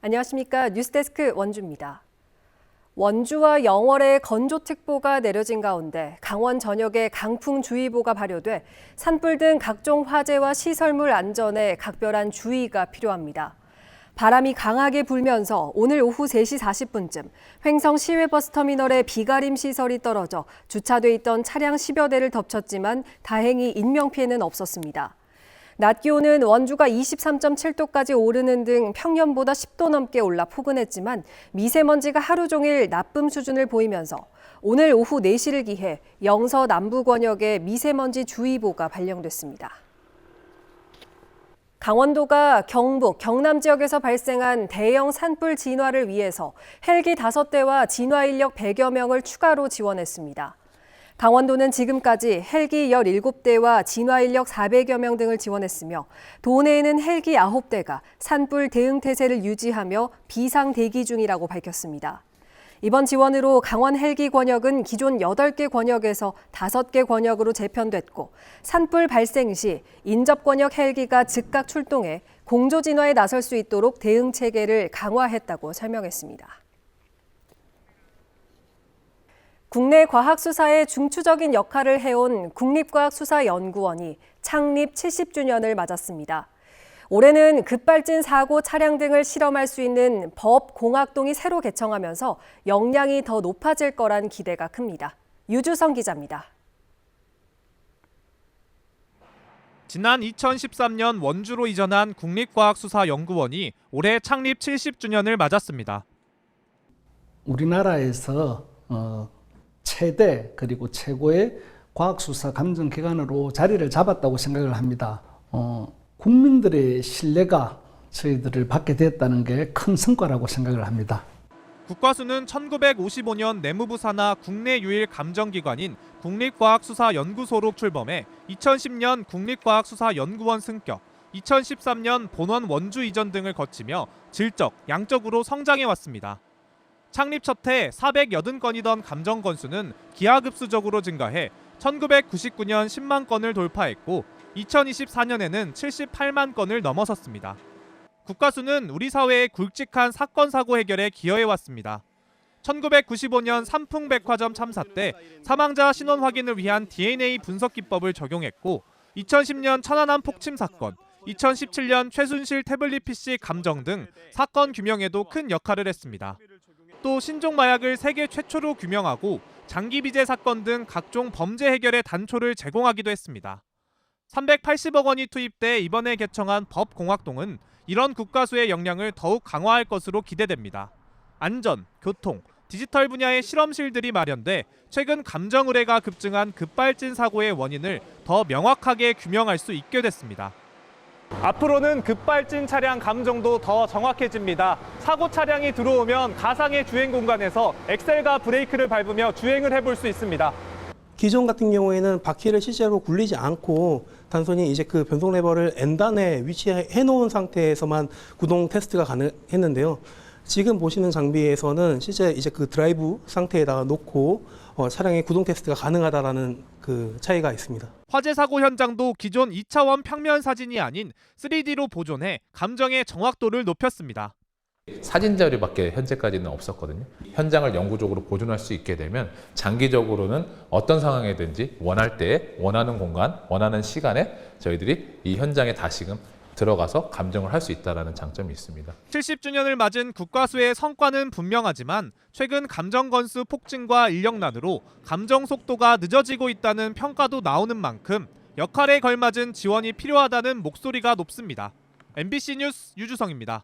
안녕하십니까. 뉴스데스크 원주입니다. 원주와 영월에 건조특보가 내려진 가운데 강원 전역에 강풍주의보가 발효돼 산불 등 각종 화재와 시설물 안전에 각별한 주의가 필요합니다. 바람이 강하게 불면서 오늘 오후 3시 40분쯤 횡성 시외버스터미널에 비가림 시설이 떨어져 주차돼 있던 차량 10여 대를 덮쳤지만 다행히 인명피해는 없었습니다. 낮 기온은 원주가 23.7도까지 오르는 등 평년보다 10도 넘게 올라 포근했지만 미세먼지가 하루 종일 나쁨 수준을 보이면서 오늘 오후 4시를 기해 영서 남부 권역에 미세먼지 주의보가 발령됐습니다. 강원도가 경북, 경남 지역에서 발생한 대형 산불 진화를 위해서 헬기 5대와 진화 인력 100여 명을 추가로 지원했습니다. 강원도는 지금까지 헬기 17대와 진화 인력 400여 명 등을 지원했으며 도내에는 헬기 9대가 산불 대응 태세를 유지하며 비상 대기 중이라고 밝혔습니다. 이번 지원으로 강원 헬기 권역은 기존 8개 권역에서 5개 권역으로 재편됐고 산불 발생 시 인접 권역 헬기가 즉각 출동해 공조 진화에 나설 수 있도록 대응 체계를 강화했다고 설명했습니다. 국내 과학수사에 중추적인 역할을 해온 국립과학수사연구원이 창립 70주년을 맞았습니다. 올해는 급발진 사고 차량 등을 실험할 수 있는 법공학동이 새로 개청하면서 역량이 더 높아질 거란 기대가 큽니다. 유주성 기자입니다. 지난 2013년 원주로 이전한 국립과학수사연구원이 올해 창립 70주년을 맞았습니다. 우리나라에서 최대 그리고 최고의 과학수사 감정기관으로 자리를 잡았다고 생각을 합니다. 국민들의 신뢰가 저희들을 받게 됐다는 게 큰 성과라고 생각을 합니다. 국과수는 1955년 내무부 산하 국내 유일 감정기관인 국립과학수사연구소로 출범해 2010년 국립과학수사연구원 승격, 2013년 본원 원주 이전 등을 거치며 질적, 양적으로 성장해왔습니다. 창립 첫해 480건이던 감정 건수는 기하급수적으로 증가해 1999년 10만 건을 돌파했고 2024년에는 78만 건을 넘어섰습니다. 국과수는 우리 사회의 굵직한 사건 사고 해결에 기여해왔습니다. 1995년 삼풍백화점 참사 때 사망자 신원 확인을 위한 DNA 분석 기법을 적용했고 2010년 천안함 폭침 사건, 2017년 최순실 태블릿 PC 감정 등 사건 규명에도 큰 역할을 했습니다. 또 신종 마약을 세계 최초로 규명하고 장기 비제 사건 등 각종 범죄 해결의 단초를 제공하기도 했습니다. 380억 원이 투입돼 이번에 개청한 법공학동은 이런 국과수의 역량을 더욱 강화할 것으로 기대됩니다. 안전, 교통, 디지털 분야의 실험실들이 마련돼 최근 감정 의뢰가 급증한 급발진 사고의 원인을 더 명확하게 규명할 수 있게 됐습니다. 앞으로는 급발진 차량 감정도 더 정확해집니다. 사고 차량이 들어오면 가상의 주행 공간에서 엑셀과 브레이크를 밟으며 주행을 해볼 수 있습니다. 기존 같은 경우에는 바퀴를 실제로 굴리지 않고 단순히 이제 그 변속 레버를 N단에 위치해 놓은 상태에서만 구동 테스트가 가능했는데요. 지금 보시는 장비에서는 실제 이제 그 드라이브 상태에다가 놓고 차량의 구동 테스트가 가능하다라는 그 차이가 있습니다. 화재 사고 현장도 기존 2차원 평면 사진이 아닌 3D로 보존해 감정의 정확도를 높였습니다. 사진 자료밖에 현재까지는 없었거든요. 현장을 영구적으로 보존할 수 있게 되면 장기적으로는 어떤 상황이든지 원할 때 원하는 공간, 원하는 시간에 저희들이 이 현장에 다시금 들어가서 감정을 할 수 있다는 장점이 있습니다. 70주년을 맞은 국과수의 성과는 분명하지만 최근 감정 건수 폭증과 인력난으로 감정 속도가 늦어지고 있다는 평가도 나오는 만큼 역할에 걸맞은 지원이 필요하다는 목소리가 높습니다. MBC 뉴스 유주성입니다.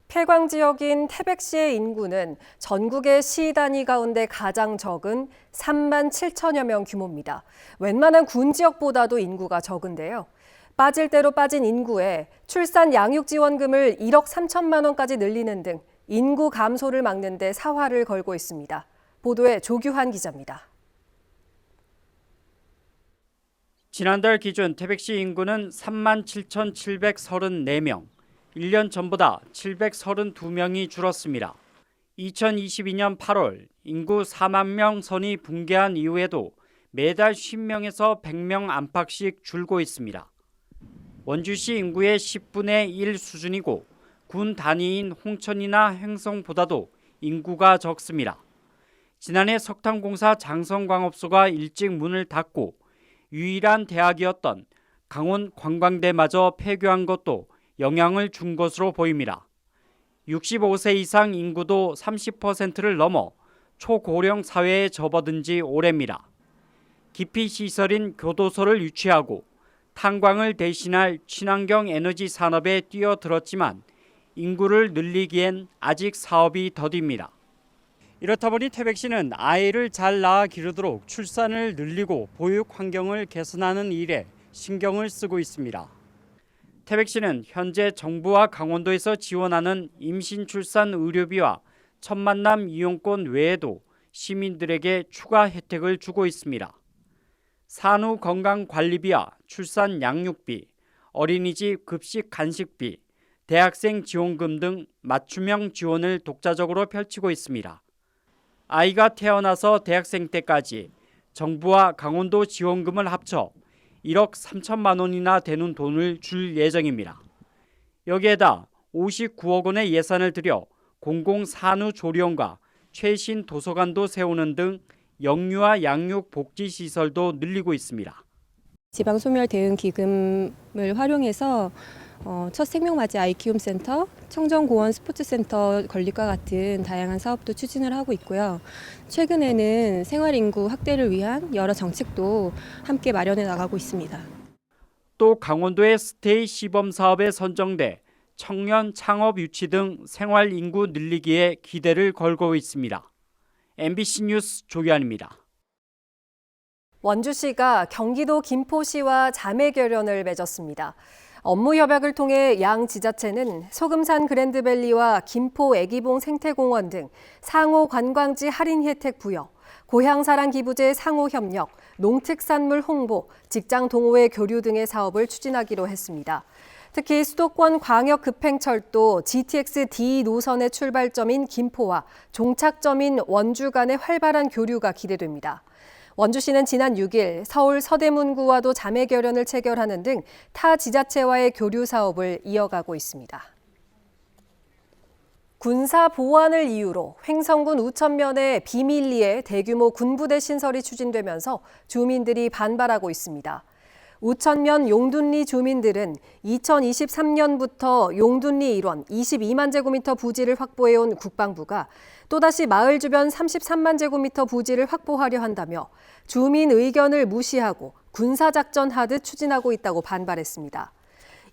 폐광 지역인 태백시의 인구는 전국의 시 단위 가운데 가장 적은 3만 7천여 명 규모입니다. 웬만한 군 지역보다도 인구가 적은데요. 빠질 대로 빠진 인구에 출산 양육 지원금을 1억 3천만 원까지 늘리는 등 인구 감소를 막는 데 사활을 걸고 있습니다. 보도에 조규환 기자입니다. 지난달 기준 태백시 인구는 3만 7,734명, 1년 전보다 732명이 줄었습니다. 2022년 8월 인구 4만 명 선이 붕괴한 이후에도 매달 50명에서 100명 안팎씩 줄고 있습니다. 원주시 인구의 10분의 1 수준이고 군 단위인 홍천이나 횡성보다도 인구가 적습니다. 지난해 석탄공사 장성광업소가 일찍 문을 닫고 유일한 대학이었던 강원 관광대마저 폐교한 것도 영향을 준 것으로 보입니다. 65세 이상 인구도 30%를 넘어 초고령 사회에 접어든 지 오래입니다. 기피시설인 교도소를 유치하고 탄광을 대신할 친환경 에너지 산업에 뛰어들었지만 인구를 늘리기엔 아직 사업이 더딥니다. 이렇다 보니 태백시는 아이를 잘 낳아 기르도록 출산을 늘리고 보육 환경을 개선하는 일에 신경을 쓰고 있습니다. 태백시는 현재 정부와 강원도에서 지원하는 임신 출산 의료비와 첫 만남 이용권 외에도 시민들에게 추가 혜택을 주고 있습니다. 산후 건강관리비와 출산 양육비, 어린이집 급식 간식비, 대학생 지원금 등 맞춤형 지원을 독자적으로 펼치고 있습니다. 아이가 태어나서 대학생 때까지 정부와 강원도 지원금을 합쳐 1억 3천만 원이나 되는 돈을 줄 예정입니다. 여기에다 59억 원의 예산을 들여 공공산후조리원과 최신 도서관도 세우는 등 영유아 양육 복지 시설도 늘리고 있습니다. 지방소멸대응기금을 활용해서 첫 생명맞이 아이키움센터, 청정고원 스포츠센터 건립과 같은 다양한 사업도 추진을 하고 있고요. 최근에는 생활인구 확대를 위한 여러 정책도 함께 마련해 나가고 있습니다. 또 강원도의 스테이 시범 사업에 선정돼 청년 창업 유치 등 생활 인구 늘리기에 기대를 걸고 있습니다. MBC 뉴스 조기환입니다. 원주시가 경기도 김포시와 자매결연을 맺었습니다. 업무 협약을 통해 양 지자체는 소금산 그랜드밸리와 김포 애기봉 생태공원 등 상호 관광지 할인 혜택 부여, 고향사랑 기부제 상호 협력, 농특산물 홍보, 직장 동호회 교류 등의 사업을 추진하기로 했습니다. 특히 수도권 광역급행철도 GTX D 노선의 출발점인 김포와 종착점인 원주 간의 활발한 교류가 기대됩니다. 원주시는 지난 6일 서울 서대문구와도 자매결연을 체결하는 등 타 지자체와의 교류 사업을 이어가고 있습니다. 군사 보안을 이유로 횡성군 우천면의 비밀리에 대규모 군부대 신설이 추진되면서 주민들이 반발하고 있습니다. 우천면 용둔리 주민들은 2023년부터 용둔리 일원 22만 제곱미터 부지를 확보해온 국방부가 또다시 마을 주변 33만 제곱미터 부지를 확보하려 한다며 주민 의견을 무시하고 군사작전 하듯 추진하고 있다고 반발했습니다.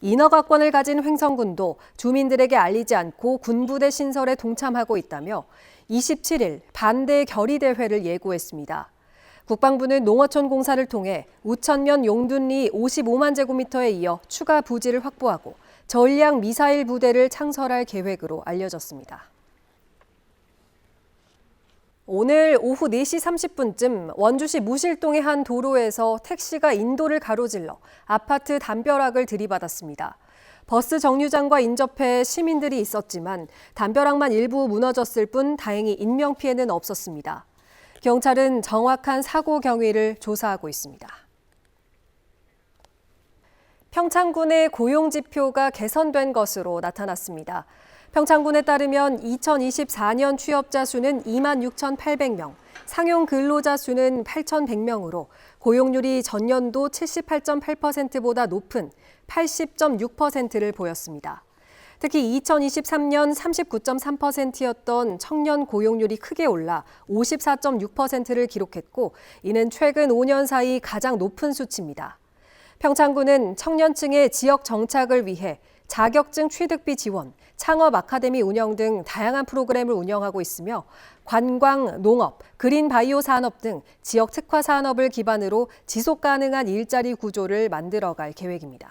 인허가권을 가진 횡성군도 주민들에게 알리지 않고 군부대 신설에 동참하고 있다며 27일 반대 결의대회를 예고했습니다. 국방부는 농어촌 공사를 통해 우천면 용둔리 55만 제곱미터에 이어 추가 부지를 확보하고 전략 미사일 부대를 창설할 계획으로 알려졌습니다. 오늘 오후 4시 30분쯤 원주시 무실동의 한 도로에서 택시가 인도를 가로질러 아파트 담벼락을 들이받았습니다. 버스 정류장과 인접해 시민들이 있었지만 담벼락만 일부 무너졌을 뿐 다행히 인명피해는 없었습니다. 경찰은 정확한 사고 경위를 조사하고 있습니다. 평창군의 고용지표가 개선된 것으로 나타났습니다. 평창군에 따르면 2024년 취업자 수는 26,800명, 상용 근로자 수는 8,100명으로 고용률이 전년도 78.8%보다 높은 80.6%를 보였습니다. 특히 2023년 39.3%였던 청년 고용률이 크게 올라 54.6%를 기록했고 이는 최근 5년 사이 가장 높은 수치입니다. 평창군은 청년층의 지역 정착을 위해 자격증 취득비 지원, 창업 아카데미 운영 등 다양한 프로그램을 운영하고 있으며 관광, 농업, 그린 바이오 산업 등 지역 특화 산업을 기반으로 지속 가능한 일자리 구조를 만들어갈 계획입니다.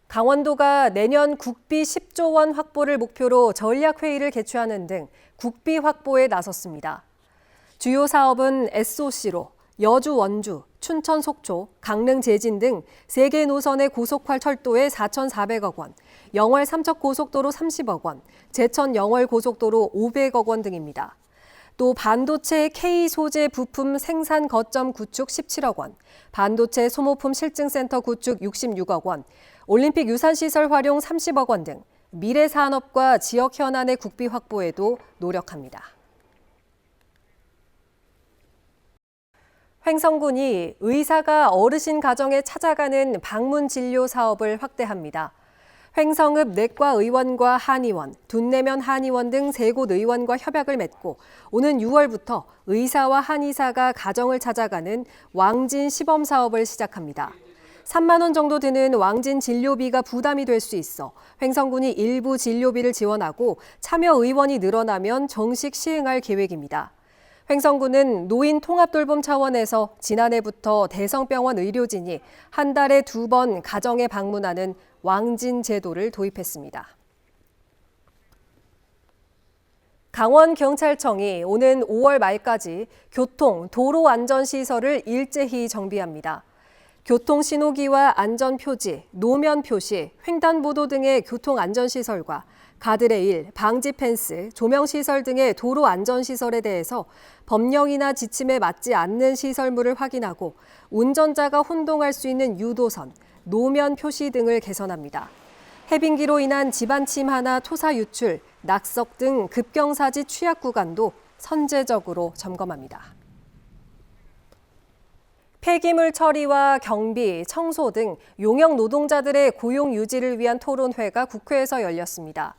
강원도가 내년 국비 10조 원 확보를 목표로 전략회의를 개최하는 등 국비 확보에 나섰습니다. 주요 사업은 SOC로 여주 원주, 춘천 속초, 강릉 제진 등 3개 노선의 고속화 철도에 4,400억 원, 영월 삼척 고속도로 30억 원, 제천 영월 고속도로 500억 원 등입니다. 또 반도체 K 소재 부품 생산 거점 구축 17억 원, 반도체 소모품 실증센터 구축 66억 원, 올림픽 유산시설 활용 30억 원 등 미래 산업과 지역 현안의 국비 확보에도 노력합니다. 횡성군이 의사가 어르신 가정에 찾아가는 방문 진료 사업을 확대합니다. 횡성읍 내과의원과 한의원, 둔내면 한의원 등 3곳 의원과 협약을 맺고 오는 6월부터 의사와 한의사가 가정을 찾아가는 왕진 시범 사업을 시작합니다. 3만 원 정도 드는 왕진 진료비가 부담이 될 수 있어 횡성군이 일부 진료비를 지원하고 참여 의원이 늘어나면 정식 시행할 계획입니다. 횡성군은 노인 통합 돌봄 차원에서 지난해부터 대성병원 의료진이 한 달에 2번 가정에 방문하는 왕진 제도를 도입했습니다. 강원경찰청이 오는 5월 말까지 교통, 도로 안전시설을 일제히 정비합니다. 교통신호기와 안전표지, 노면표시, 횡단보도 등의 교통안전시설과 가드레일, 방지펜스, 조명시설 등의 도로 안전시설에 대해서 법령이나 지침에 맞지 않는 시설물을 확인하고 운전자가 혼동할 수 있는 유도선, 노면 표시 등을 개선합니다. 해빙기로 인한 집안 침하나 토사 유출, 낙석 등 급경사지 취약 구간도 선제적으로 점검합니다. 폐기물 처리와 경비, 청소 등 용역 노동자들의 고용 유지를 위한 토론회가 국회에서 열렸습니다.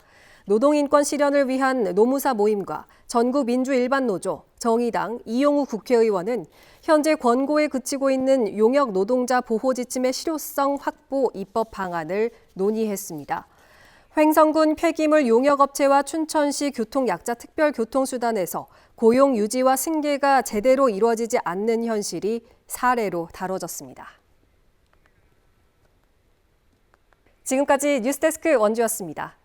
노동인권 실현을 위한 노무사 모임과 전국민주일반노조, 정의당 이용우 국회의원은 현재 권고에 그치고 있는 용역 노동자 보호 지침의 실효성 확보 입법 방안을 논의했습니다. 횡성군 폐기물 용역업체와 춘천시 교통약자 특별교통수단에서 고용 유지와 승계가 제대로 이루어지지 않는 현실이 사례로 다뤄졌습니다. 지금까지 뉴스데스크 원주였습니다.